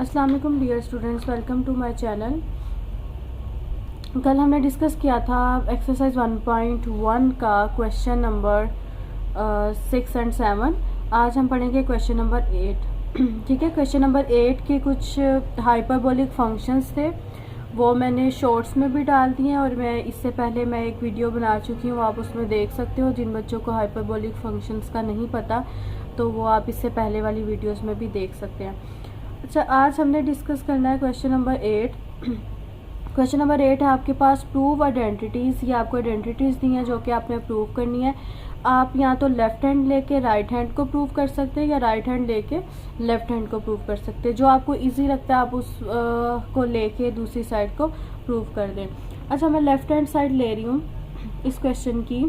अस्सलाम वालेकुम dear students, welcome to my channel. कल हमने डिस्कस किया था एक्सरसाइज 1.1 का क्वेश्चन नंबर 6 एंड 7। आज हम पढ़ेंगे क्वेश्चन नंबर 8। ठीक है, क्वेश्चन नंबर 8 के कुछ हाइपरबोलिक फंक्शंस थे, वो मैंने शॉर्ट्स में भी डाल दिए हैं और मैं इससे पहले एक वीडियो बना चुकी हूँ, आप उसमें देख सकते हो। जिन बच्चों को हाइपरबोलिक फंक्शंस का नहीं पता तो वो आप इससे पहले वाली वीडियोस में भी देख सकते हैं। अच्छा, आज हमने डिस्कस करना है क्वेश्चन नंबर 8। क्वेश्चन नंबर 8 है आपके पास प्रूव आइडेंटिटीज़। ये आपको आइडेंटिटीज़ दी हैं जो कि आपने प्रूव करनी है। आप या तो लेफ़्ट हैंड लेके राइट हैंड को प्रूव कर सकते हैं या राइट हैंड लेके लेफ़्ट हैंड को प्रूव कर सकते हैं। जो आपको इजी लगता है आप उस को लेके दूसरी साइड को प्रूव कर दें। अच्छा, मैं लेफ़्ट हैंड साइड ले रही हूँ इस क्वेश्चन की,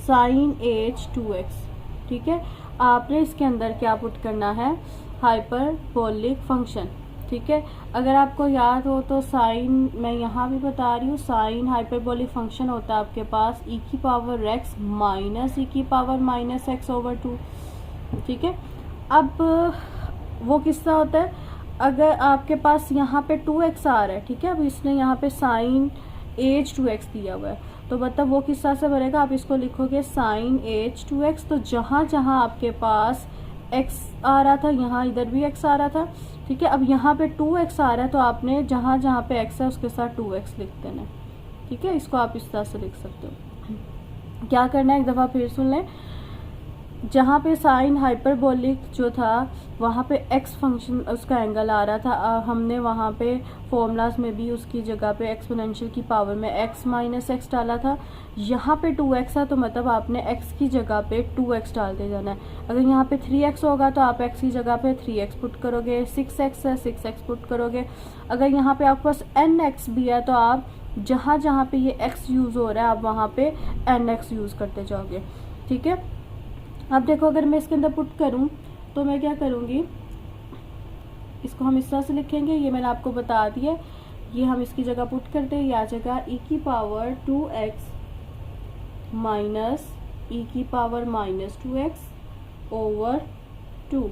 sin h 2x। ठीक है, आपने इसके अंदर क्या पुट करना है, हाइपरबोलिक फंक्शन। ठीक है, अगर आपको याद हो तो साइन, मैं यहाँ भी बता रही हूँ, साइन हाइपरबोलिक फंक्शन होता है आपके पास e की पावर x माइनस e की पावर माइनस x ओवर 2। ठीक है, अब वो किसका होता है, अगर आपके पास यहाँ पे 2x आ रहा है, ठीक है, अब इसने यहाँ पे साइन h 2x दिया हुआ है, तो मतलब वो किस तरह से बनेगा, आप इसको लिखोगे साइन h 2x। तो जहाँ जहाँ आपके पास x आ रहा था यहाँ इधर भी x आ रहा था। ठीक है, अब यहाँ पे 2x आ रहा है तो आपने जहाँ जहाँ पे x है उसके साथ 2x लिख देना है। ठीक है, इसको आप इस तरह से लिख सकते हो। क्या करना है, एक दफ़ा फिर सुन लें। जहाँ पे साइन हाइपरबोलिक जो था वहाँ पे x फंक्शन उसका एंगल आ रहा था, हमने वहाँ पे फॉर्मूलाज में भी उसकी जगह पे एक्सपोनेंशियल की पावर में x माइनस एक्स डाला था। यहाँ पे 2x है तो मतलब आपने x की जगह पे 2x डालते जाना है। अगर यहाँ पे 3x होगा तो आप x की जगह पे 3x पुट करोगे, 6x है 6x पुट करोगे। अगर यहाँ पे आपके पास nx भी है तो आप जहाँ जहाँ पे ये x यूज़ हो रहा है आप वहाँ पे nx यूज़ करते जाओगे। ठीक है, अब देखो अगर मैं इसके अंदर पुट करूं तो मैं क्या करूंगी, इसको हम इस तरह से लिखेंगे, ये मैंने आपको बता दिया। ये हम इसकी जगह पुट करते हैं, या जगह e की पावर 2x माइनस e की पावर माइनस 2x ओवर 2।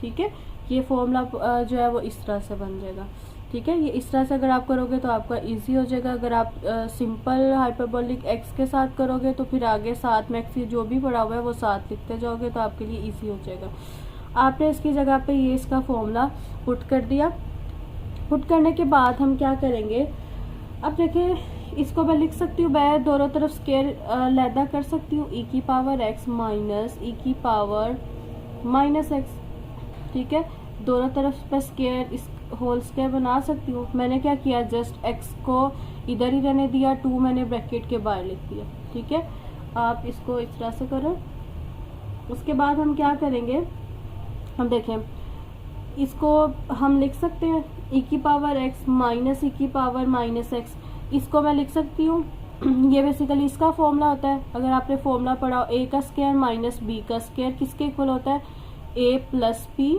ठीक है, ये फॉर्मूला जो है वो इस तरह से बन जाएगा। ठीक है, ये इस तरह से अगर आप करोगे तो आपका इजी हो जाएगा। अगर आप सिंपल हाइपरबोलिक x के साथ करोगे तो फिर आगे साथ में x जो भी पड़ा हुआ है वो साथ लिखते जाओगे तो आपके लिए इजी हो जाएगा। आपने इसकी जगह पे ये इसका फॉर्मूला पुट कर दिया। पुट करने के बाद हम क्या करेंगे, अब देखिए इसको मैं लिख सकती हूँ, मैं दोनों तरफ स्केयर लैदा कर सकती हूँ, e की पावर x माइनस e की पावर माइनस x। ठीक है, दोनों तरफ पर स्केयर इस होल स्केयर बना सकती हूँ। मैंने क्या किया, जस्ट x को इधर ही रहने दिया, 2 मैंने ब्रैकेट के बाहर लिख दिया। ठीक है, आप इसको इस तरह से करो। उसके बाद हम क्या करेंगे, हम देखें इसको हम लिख सकते हैं e की पावर x माइनस e की पावर माइनस x। इसको मैं लिख सकती हूँ ये बेसिकली इसका फॉर्मूला होता है। अगर आपने फॉर्मूला पढ़ा हो, a का स्क्वायर माइनस b का स्क्वायर किसके इक्वल होता है, a प्लस b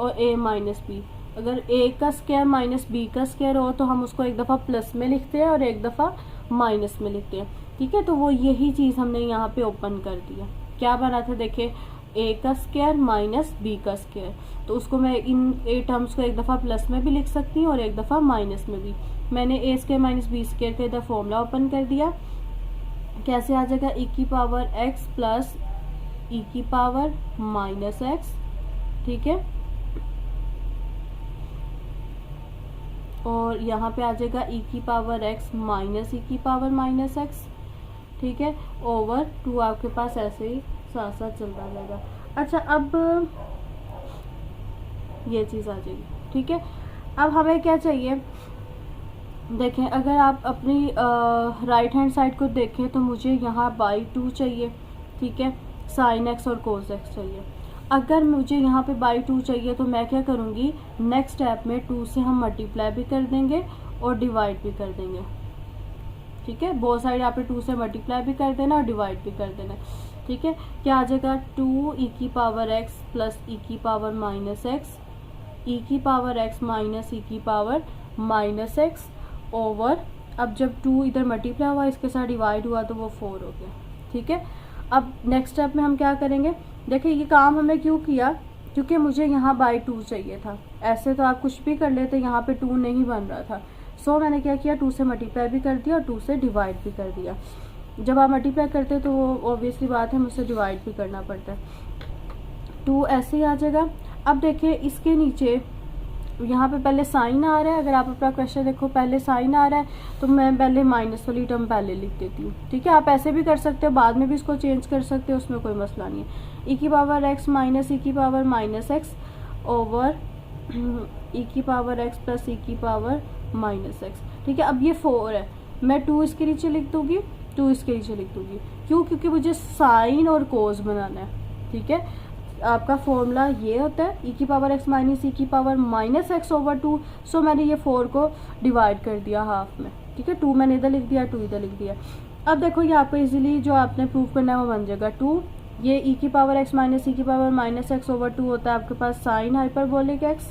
और a माइनस b। अगर a का स्क्वायर माइनस b का स्क्वायर हो तो हम उसको एक दफ़ा प्लस में लिखते हैं और एक दफ़ा माइनस में लिखते हैं। ठीक है, तो वो यही चीज़ हमने यहाँ पे ओपन कर दिया। क्या बना था, देखिए a का स्क्वायर माइनस b का स्क्वायर, तो उसको मैं इन a टर्म्स को एक दफ़ा प्लस में भी लिख सकती हूँ और एक दफ़ा माइनस में भी। मैंने a square minus b square का इधर फॉर्मूला ओपन कर दिया। कैसे आ जाएगा, e की पावर x प्लस e की पावर माइनस x। ठीक है, और यहाँ पे आ जाएगा e की पावर x माइनस e की पावर माइनस x। ठीक है, ओवर 2 आपके पास ऐसे ही साथ साथ चलता जाएगा। अच्छा, अब ये चीज़ आ जाएगी। ठीक है, अब हमें क्या चाहिए, देखें अगर आप अपनी राइट हैंड साइड को देखें तो मुझे यहाँ बाई 2 चाहिए। ठीक है, साइन x और कोस x चाहिए। अगर मुझे यहाँ पे बाई 2 चाहिए तो मैं क्या करूँगी, नेक्स्ट स्टेप में 2 से हम मल्टीप्लाई भी कर देंगे और डिवाइड भी कर देंगे। ठीक है, बोथ साइड यहाँ पे 2 से मल्टीप्लाई भी कर देना और डिवाइड भी कर देना। ठीक है, क्या आ जाएगा, 2 e की पावर x प्लस e की पावर माइनस x, e की पावर x माइनस e की पावर माइनस x ओवर, अब जब 2 इधर मल्टीप्लाई हुआ इसके साथ डिवाइड हुआ तो वो 4 हो गया। ठीक है, अब नेक्स्ट स्टेप में हम क्या करेंगे, देखिए ये काम हमें क्यों किया, क्योंकि मुझे यहाँ बाई 2 चाहिए था। ऐसे तो आप कुछ भी कर लेते, यहाँ पे 2 नहीं बन रहा था। सो मैंने क्या किया, 2 से मल्टीप्लाई भी कर दिया और 2 से डिवाइड भी कर दिया। जब आप मल्टीप्लाई करते हो तो वो ऑब्वियसली बात है मुझसे डिवाइड भी करना पड़ता है। 2 ऐसे ही आ जाएगा। अब देखिए इसके नीचे यहाँ पे पहले साइन आ रहा है। अगर आप अपना क्वेश्चन देखो पहले साइन आ रहा है तो मैं पहले माइनस वाली टर्म पहले लिख देती हूँ। ठीक है, आप ऐसे भी कर सकते हो, बाद में भी इसको चेंज कर सकते हो, उसमें कोई मसला नहीं है। ई की पावर एक्स माइनस ई की पावर माइनस एक्स ओवर ई की पावर एक्स प्लस ई की पावर माइनस एक्स। ठीक है, अब ये 4 है, मैं 2 इसके नीचे लिख दूँगी, 2 इसके नीचे लिख दूँगी। क्यों? क्योंकि मुझे साइन और कोस बनाना है। ठीक है, आपका फॉर्मूला ये होता है ई की पावर एक्स माइनस ई की पावर माइनस एक्स ओवर 2। सो मैंने ये 4 को डिवाइड कर दिया हाफ में। ठीक है, 2 मैंने इधर लिख दिया, 2 इधर लिख दिया। अब देखो ये आपको इजीली जो आपने प्रूव करना है वो बन जाएगा 2। ये ई की पावर एक्स माइनस ई की पावर माइनस एक्स ओवर 2 होता है आपके पास साइन हाइपरबोलिक एक्स।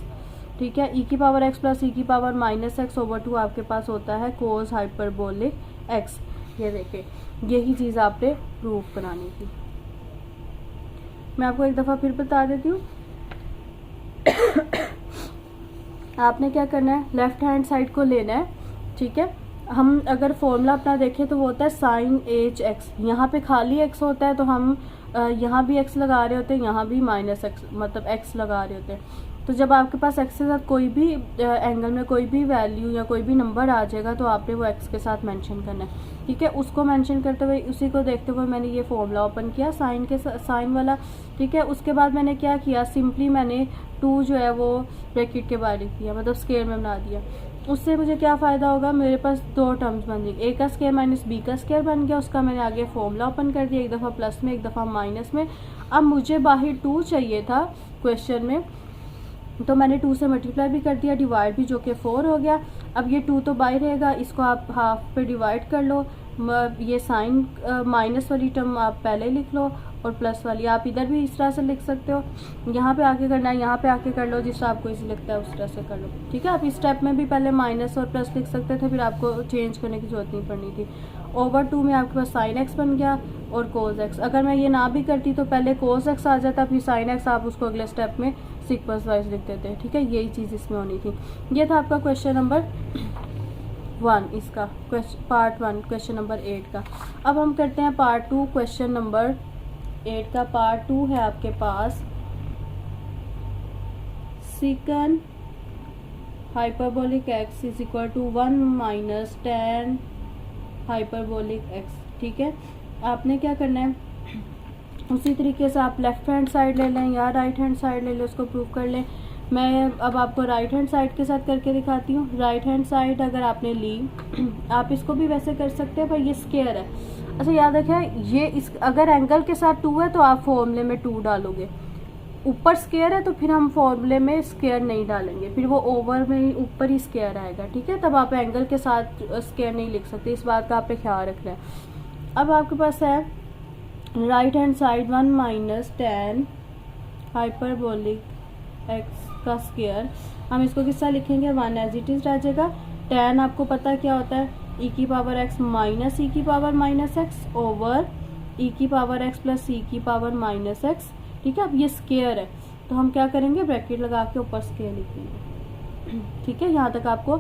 ठीक है, ई की पावर एक्स प्लस ई की पावर माइनस एक्स ओवर 2 आपके पास होता है कोस हाइपरबोलिक एक्स। ये देखें, यही चीज़ आपने प्रूफ बनानी थी। मैं आपको एक दफ़ा फिर बता देती हूँ। आपने क्या करना है, लेफ्ट हैंड साइड को लेना है। ठीक है, हम अगर फॉर्मूला अपना देखें तो वो होता है साइन एच एक्स। यहाँ पे खाली एक्स होता है तो हम यहाँ भी एक्स लगा रहे होते हैं, यहाँ भी माइनस एक्स मतलब एक्स लगा रहे होते हैं। तो जब आपके पास एक्स के साथ कोई भी एंगल में कोई भी वैल्यू या कोई भी नंबर आ जाएगा तो आपने वो एक्स के साथ मेंशन करना है। ठीक है, उसको मेंशन करते हुए उसी को देखते हुए मैंने ये फॉर्मूला ओपन किया साइन के साइन वाला। ठीक है, उसके बाद मैंने क्या किया, सिंपली मैंने 2 जो है वो ब्रैकेट के बाहर लिख दिया, मतलब स्क्वायर में बना दिया। उससे मुझे क्या फ़ायदा होगा, मेरे पास 2 टर्म्स बन गई, ए का स्क्वायर माइनस बी का स्क्वायर बन गया। उसका मैंने आगे फॉर्मूला ओपन कर दिया, एक दफ़ा प्लस में एक दफ़ा माइनस में। अब मुझे बाहर 2 चाहिए था क्वेश्चन में, तो मैंने 2 से मल्टीप्लाई भी कर दिया, डिवाइड भी, जो कि 4 हो गया। अब ये 2 तो बाहर रहेगा, इसको आप हाफ पे डिवाइड कर लो। ये साइन माइनस वाली टर्म आप पहले लिख लो और प्लस वाली आप इधर भी इस तरह से लिख सकते हो। यहाँ पे आके करना है, यहाँ पे आके कर लो, जिस तरह आपको इजी लगता है उस तरह से कर लो। ठीक है, आप इस स्टेप में भी पहले माइनस और प्लस लिख सकते थे, फिर आपको चेंज करने की जरूरत नहीं पड़नी थी। ओवर 2 में आपके पास साइन एक्स बन गया और कोस एक्स। अगर मैं ये ना भी करती तो पहले कोस एक्स आ जाता, फिर साइन एक्स आप उसको अगले स्टेप में सीक्वेंस वाइज लिख देते हैं। ठीक है, यही चीज़ इसमें होनी थी। ये था आपका क्वेश्चन नंबर 1, इसका पार्ट 1 क्वेश्चन नंबर 8 का। अब हम करते हैं पार्ट 2 क्वेश्चन नंबर 8 का। पार्ट 2 है आपके पास second hyperbolic x is equal to 1 minus tan hyperbolic x. ठीक है, आपने क्या करना है, उसी तरीके से आप लेफ्ट हैंड साइड ले लें या राइट हैंड साइड ले लें, उसको प्रूव कर लें। मैं अब आपको राइट हैंड साइड के साथ करके दिखाती हूँ। राइट हैंड साइड अगर आपने ली, आप इसको भी वैसे कर सकते हैं, पर ये स्क्वायर है। अच्छा याद रखें, ये इस अगर एंगल के साथ 2 है तो आप फॉर्मूले में 2 डालोगे, ऊपर स्क्वायर है तो फिर हम फॉर्मूले में स्क्वायर नहीं डालेंगे, फिर वो ओवर में ऊपर ही स्क्वायर आएगा। ठीक है, तब आप एंगल के साथ स्क्वायर नहीं लिख सकते, इस बात का आपने ख्याल रखना है। अब आपके पास है right hand side 1 minus tan hyperbolic x का स्क्वायर। हम इसको किस तरह लिखेंगे, 1 एज इट इज रह जाएगा। tan आपको पता क्या होता है, ई की पावर एक्स माइनस ई की पावर माइनस एक्स ओवर ई की पावर एक्स प्लस ई की पावर माइनस एक्स। ठीक है, अब ये स्क्वायर है तो हम क्या करेंगे, ब्रैकेट लगा के ऊपर स्क्वायर लिख देंगे। ठीक है, यहाँ तक आपको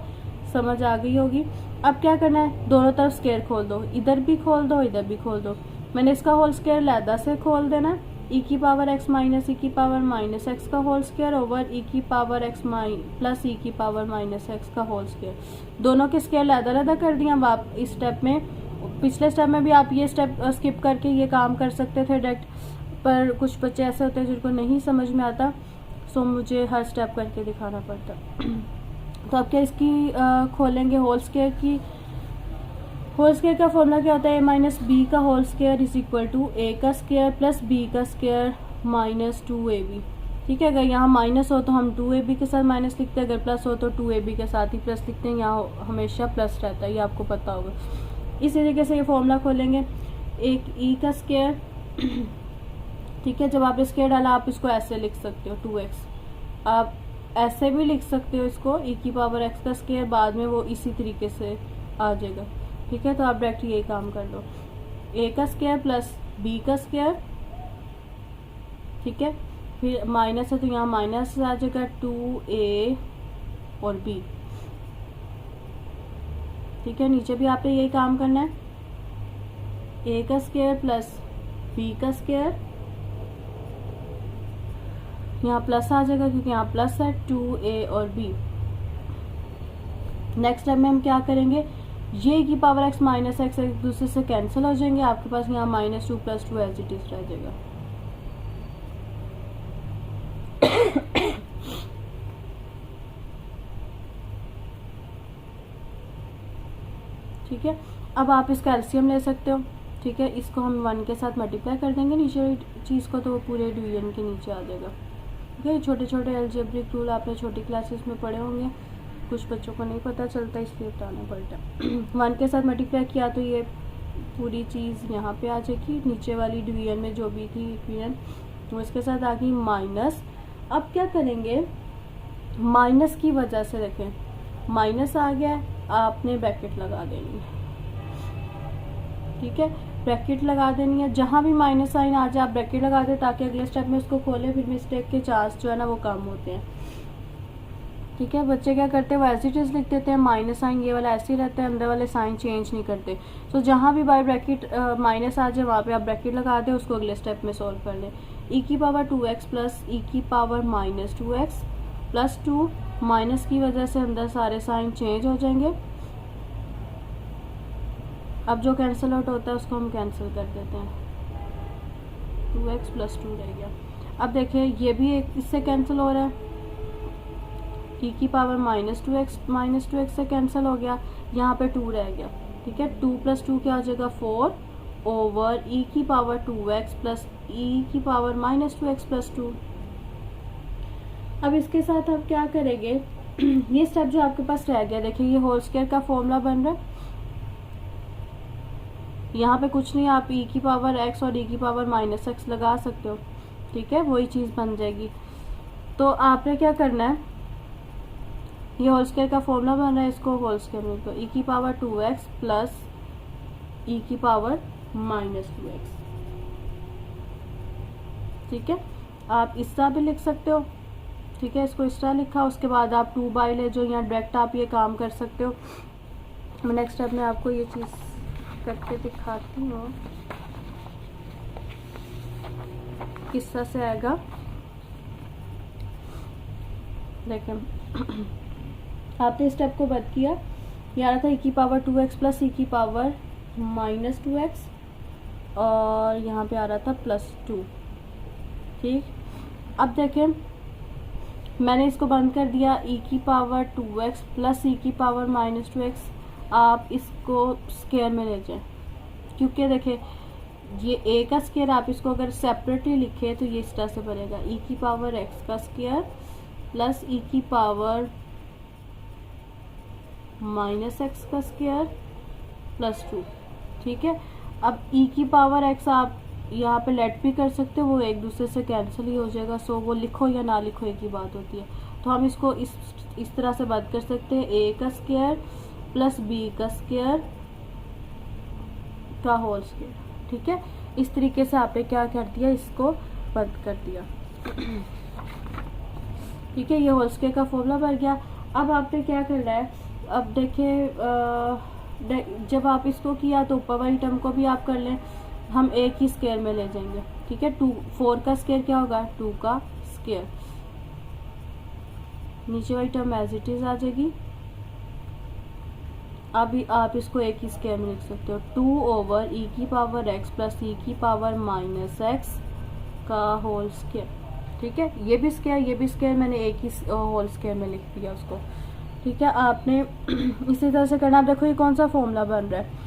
समझ आ गई होगी। अब क्या करना है, दोनों तरफ स्क्वायर खोल दो, इधर भी खोल दो इधर भी खोल दो। मैंने इसका होल स्क्वायर लैदा से खोल देना है, ई की पावर एक्स माइनस ई की पावर माइनस एक्स का होल स्क्वायर ओवर ई की पावर एक्स प्लस ई की पावर माइनस एक्स का होल स्क्वायर। दोनों के स्क्वायर लैदा लैदा कर दिया। अब आप इस स्टेप में, पिछले स्टेप में भी आप ये स्टेप स्किप करके ये काम कर सकते थे डायरेक्ट, पर कुछ बच्चे ऐसे होते हैं जिनको नहीं समझ में आता, सो मुझे हर स्टेप करके दिखाना पड़ता। तो अब क्या इसकी खोलेंगे होल स्क्वायर की। होल स्क्वायर का फॉर्मूला क्या होता है, ए माइनस बी का whole square is equal to a का स्क्वायर प्लस बी का स्क्वायर माइनस 2ab। ठीक है, अगर यहाँ माइनस हो तो हम 2ab के साथ माइनस लिखते हैं, अगर प्लस हो तो 2ab के साथ ही प्लस लिखते हैं। यहाँ हमेशा प्लस रहता है, ये आपको पता होगा। इसी तरीके से ये फॉर्मूला खोलेंगे, एक ई का स्क्वायर। ठीक है, जब आपने स्क्वायर डाला आप इसको ऐसे लिख सकते हो 2x। आप ऐसे भी लिख सकते हो इसको, ई की पावर एक्स का स्क्वायर, बाद में वो इसी तरीके से आ जाएगा। ठीक है, तो आप डायरेक्ट यही काम कर लो, ए का स्क्वायर प्लस बी का स्क्वायर। ठीक है, फिर माइनस है तो यहाँ माइनस आ जाएगा 2a और b। ठीक है, नीचे भी आपने यही काम करना है, a का स्क्वायर प्लस b का स्क्वायर, यहाँ प्लस आ जाएगा क्योंकि यहाँ प्लस है 2a और b। नेक्स्ट स्टेप में हम क्या करेंगे, ये की पावर x माइनस एक्स एक दूसरे से कैंसिल हो जाएंगे, आपके पास यहाँ -2 + 2 एज इट इज रह जाएगा। ठीक है, अब आप इसका एलसीएम ले सकते हो। ठीक है, इसको हम 1 के साथ मल्टीप्लाई कर देंगे नीचे चीज़ को, तो वो पूरे डिवीजन के नीचे आ जाएगा। ठीक है, छोटे छोटे अलजेब्रिक रूल आपने छोटी क्लासेस में पढ़े होंगे, कुछ बच्चों को नहीं पता चलता इसलिए बताना पड़ता है। 1 के साथ मल्टीप्लाई किया तो ये पूरी चीज़ यहाँ पे आ जाएगी, नीचे वाली डिवीजन में जो भी थी इक्वेशन तो इसके साथ आ गई माइनस। अब क्या करेंगे, माइनस की वजह से देखें माइनस आ गया, आपने ब्रैकेट लगा देनी है। ठीक है, ब्रैकेट लगा देनी है, जहाँ भी माइनस साइन आ जाए आप ब्रैकेट लगा दें ताकि अगले स्टेप में उसको खोलें, फिर मिस्टेक के चांस जो है ना वो कम होते हैं। ठीक है, बच्चे क्या करते हैं, वो एज इट इज लिख देते हैं, माइनस साइन ये वाला ऐसे ही रहता है, अंदर वाले साइन चेंज नहीं करते। तो जहाँ भी बाय ब्रैकेट माइनस आ जाए वहाँ पे आप ब्रैकेट लगा दें, उसको अगले स्टेप में सॉल्व कर लें। e की पावर 2x प्लस e की पावर -2x प्लस 2, माइनस की वजह से अंदर सारे साइन चेंज हो जाएंगे। अब जो कैंसिल आउट होता है उसको हम कैंसिल कर देते हैं, 2x प्लस 2 रह गया। अब देखिए ये भी एक इससे कैंसिल हो रहा है, e की पावर -2x से कैंसिल हो गया, यहाँ पे 2 रह गया। ठीक है, 2 + 2 क्या हो जाएगा 4 ओवर e की पावर 2x प्लस e की पावर -2x प्लस 2। अब इसके साथ आप क्या करेंगे, ये स्टेप जो आपके पास रह गया, देखिए ये होल स्क्वायर का फॉर्मूला बन रहा है, यहाँ पे कुछ नहीं, आप e की पावर x और e की पावर -x लगा सकते हो। ठीक है, वही चीज़ बन जाएगी। तो आपने क्या करना है, ये होल स्क्वायर का फॉर्मूला बन रहा है, इसको होल स्क्वायर में तो e की पावर 2x प्लस e की पावर -2x। ठीक है, आप इस तरह भी लिख सकते हो। ठीक है, इसको इस तरह लिखा, उसके बाद आप 2 ले जो यहाँ डायरेक्ट आप ये काम कर सकते हो। मैं नेक्स्ट स्टेप में आपको ये चीज़ करके दिखाती हूँ किस तरह से आएगा। देखें आपने स्टेप को बंद किया, ये आ रहा था e की पावर 2x प्लस e की पावर -2x और यहाँ पे आ रहा था +2। ठीक, अब देखें मैंने इसको बंद कर दिया, e की पावर 2x प्लस e की पावर -2x, आप इसको स्क्वायर में ले जाएं, क्योंकि देखें ये a का स्क्वायर आप इसको अगर सेपरेटली लिखे तो ये इस तरह से बनेगा, e की पावर x का स्क्वायर प्लस e की पावर -x का स्क्वायर प्लस 2। ठीक है, अब e की पावर x आप यहाँ पे लेट भी कर सकते हो, वो एक दूसरे से कैंसिल ही हो जाएगा, सो वो लिखो या ना लिखो एक ही बात होती है। तो हम इसको इस तरह से बात कर सकते हैं, a का स्क्वायर प्लस b का स्क्वायर का होल स्क्वायर। ठीक है, इस तरीके से आपने क्या कर दिया, इसको बंद कर दिया। ठीक है, ये होल स्क्वायर का फॉर्मूला बन गया। अब आपने क्या करना है, अब देखिए जब आप इसको किया तो ऊपर वाली टर्म को भी आप कर लें, हम एक ही स्क्वायर में ले जाएंगे। ठीक है, 4 का स्क्वायर क्या होगा 2 का स्क्वायर, नीचे वाली टर्म एज इट इज आ जाएगी। अभी आप इसको एक ही स्क्वायर में लिख सकते हो, 2 ओवर e की पावर x प्लस e की पावर -x का होल स्क्वायर। ठीक है, ये भी स्क्वायर मैंने एक ही होल स्क्वायर में लिख दिया उसको। ठीक है, आपने इसी तरह से करना। आप देखो ये कौन सा फॉर्मूला बन रहा है,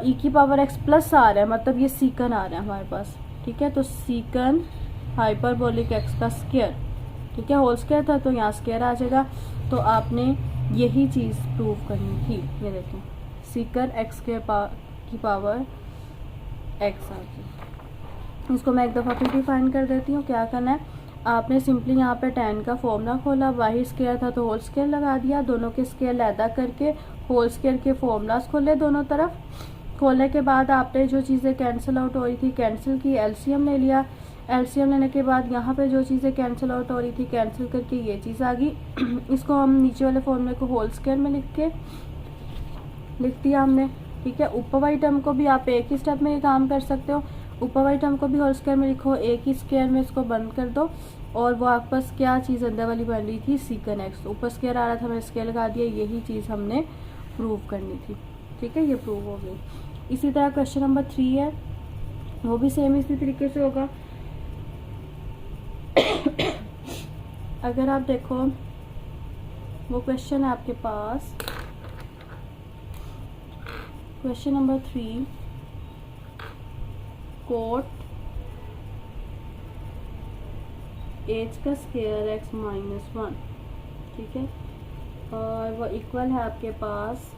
e की पावर x प्लस आ रहा है, मतलब ये सीकन आ रहा है हमारे पास। ठीक है, तो सीकन हाइपरबोलिक x का स्क्वायर। ठीक है, होल स्क्वायर था तो यहाँ स्क्वायर आ जाएगा। तो आपने यही चीज़ प्रूव करनी थी। ये देखें सीकर x की पावर x आ गई। इसको मैं एक दफ़ा फिर डिफाइन कर देती हूँ। क्या करना है, आपने सिंपली यहाँ पे tan का फॉर्मूला खोला, वाही स्क्वायर था तो होल स्क्वायर लगा दिया, दोनों के स्क्वायर लैदा करके होल स्क्वायर के फॉर्मूलाज खोले दोनों तरफ। खोलने के बाद आपने जो चीज़ें कैंसिल आउट हो रही थी कैंसिल की, एलसीएम ले लिया। एलसीएम लेने के बाद यहाँ पे जो चीज़ें कैंसिल आउट हो रही थी कैंसिल करके ये चीज़ आ गई। इसको हम नीचे वाले फॉर्मूले को होल स्क्वायर में लिख दिया हमने, ठीक है। ऊपर वाली टर्म को भी आप एक ही स्टेप में ये काम कर सकते हो, ऊपर वाली टर्म को भी होल स्क्वायर में लिखो, एक ही स्क्वायर में इसको बंद कर दो और वो आपके पास क्या चीज़ अंदर वाली बन रही थी सीकन एक्स, ऊपर स्क्वायर आ रहा था, मैंने स्क्वायर लगा दिया, यही चीज़ हमने प्रूव करनी थी, ठीक है। ये प्रूव हो गई। इसी तरह क्वेश्चन नंबर 3 है, वो भी सेम इसी तरीके से होगा। अगर आप देखो वो क्वेश्चन है आपके पास, क्वेश्चन नंबर 3, कोट एच का स्क्वायर एक्स माइनस 1, ठीक है, और वो इक्वल है आपके पास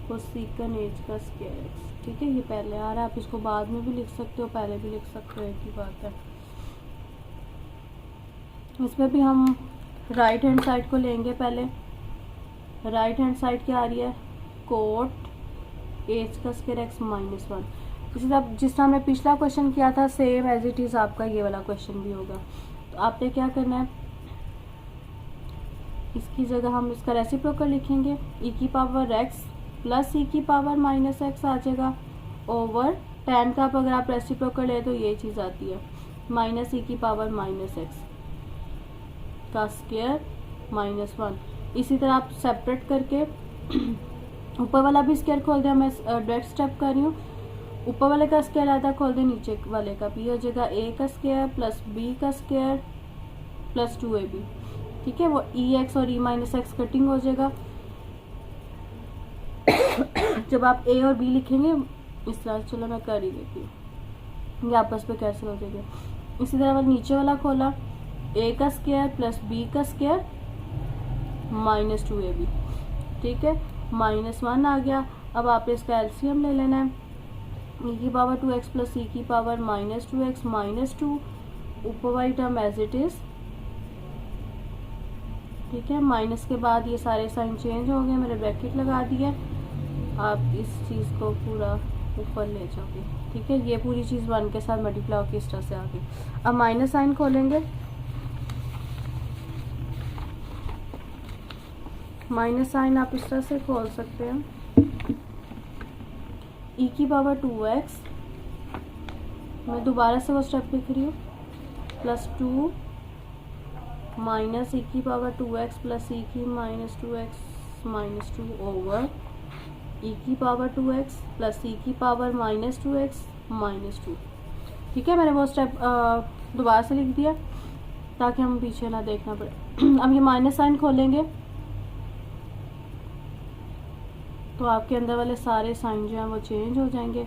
कोसेकन एच का स्क्वायर एक्स, ठीक है। ये पहले आ रहा है, आप इसको बाद में भी लिख सकते हो, पहले भी लिख सकते हो, एक ही बात है। इसमें भी हम राइट हैंड साइड को लेंगे पहले। राइट हैंड साइड क्या आ रही है, कोट एच का स्क्वायर एक्स माइनस 1। इसी तरह जिस तरह हमने पिछला क्वेश्चन किया था सेम एज इट इज़ आपका ये वाला क्वेश्चन भी होगा। तो आपने क्या करना है, इसकी जगह हम इसका रेसिप्रोकल लिखेंगे, ई की पावर एक्स प्लस ई की पावर माइनस एक्स आ जाएगा ओवर tan का अगर आप रेसिप्रोकल ले तो ये चीज़ आती है माइनस ई की पावर माइनस एक्स का स्क्वायर माइनस 1। इसी तरह आप सेपरेट करके ऊपर वाला भी स्क्वायर खोल दें, मैं डायरेक्ट स्टेप कर रही हूँ। ऊपर वाले का स्क्वायर आता खोल दें, नीचे वाले का भी हो जाएगा ए का स्क्वायर प्लस बी का स्क्वायर प्लस 2ab, ठीक है। वो ई एक्स और ई माइनस एक्स कटिंग हो जाएगा। जब आप ए और बी लिखेंगे इस तरह, चलो मैं कर ही देती हूँ, ये आपस में कैंसिल हो जाएगा। इसी तरह नीचे वाला खोला, ए का स्क्वायर प्लस बी का स्क्वायर माइनस 2ab, ठीक है, माइनस 1 आ गया। अब आप इसका एलसीएम ले लेना है, ई की पावर 2x प्लस ई की पावर माइनस 2x माइनस 2, ऊपर वाली टर्म एज इट इज़, ठीक है। माइनस के बाद ये सारे साइन चेंज हो गए, मैंने ब्रैकेट लगा दिया, आप इस चीज़ को पूरा ऊपर ले जाओगे, ठीक है। ये पूरी चीज़ 1 के साथ मल्टीप्लाई होकर इस तरह से आ गई। अब माइनस साइन खोलेंगे, माइनस साइन आप इस तरह से खोल सकते हैं, ई की पावर 2x, मैं दोबारा से वो स्टेप लिख रही हूँ, प्लस 2 माइनस ई की पावर 2x प्लस ई की माइनस 2x माइनस 2 ओवर ई की पावर 2x प्लस ई की पावर माइनस 2x माइनस 2, ठीक है। मैंने वो स्टेप दोबारा से लिख दिया ताकि हम पीछे ना देखना पड़े। अब ये माइनस साइन खोलेंगे तो आपके अंदर वाले सारे साइन जो हैं वो चेंज हो जाएंगे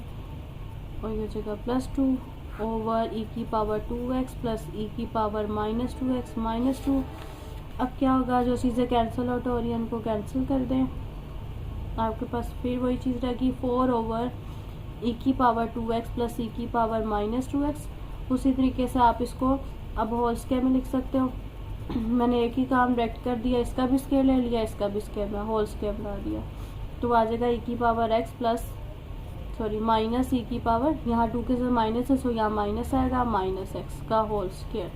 और ये जगह प्लस 2 ओवर ई की पावर 2x प्लस ई की पावर माइनस 2x माइनस 2। अब क्या होगा, जो चीज़ें कैंसिल आउट हो रही हैं उनको कैंसिल कर दें, आपके पास फिर वही चीज़ रहेगी 4 ओवर ई की पावर 2x प्लस ई की पावर माइनस 2x। उसी तरीके से आप इसको अब होल स्क्वायर में लिख सकते हो। मैंने एक ही काम डायरेक्ट कर दिया, इसका भी स्क्वायर ले लिया, इसका भी स्क्वायर में होल स्क्वायर बना दिया, तो आ जाएगा ई की पावर x प्लस माइनस ई की पावर, यहाँ 2 के साथ माइनस है सो यहाँ माइनस आएगा माइनस x का होल स्क्वायर।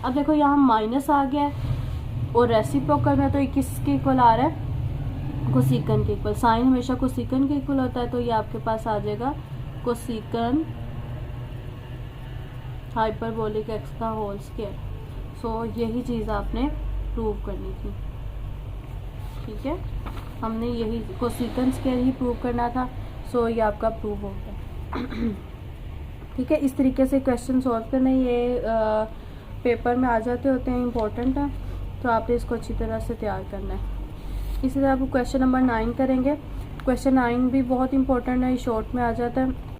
अब देखो यहाँ माइनस आ गया है और रेसिप्रोकल में तो ये किसके इक्वल आ रहा है, कोसेकन के इक्वल। साइन हमेशा कोसेकन के इक्वल होता है, तो ये आपके पास आ जाएगा कोसेकन हाइपरबोलिक x का होल स्क्वायर। सो यही चीज़ आपने प्रूव करनी थी, ठीक है। हमने यही कोसेकन स्क्वायर ही प्रूव करना था, सो ये आपका प्रूव हो गया, ठीक है। इस तरीके से क्वेश्चन सॉल्व करना, ये पेपर में आ जाते होते हैं, इम्पोर्टेंट है, तो आपने इसको अच्छी तरह से तैयार करना है। इसी तरह आप क्वेश्चन नंबर 9 करेंगे। क्वेश्चन 9 भी बहुत इंपॉर्टेंट है, शॉर्ट में आ जाता है।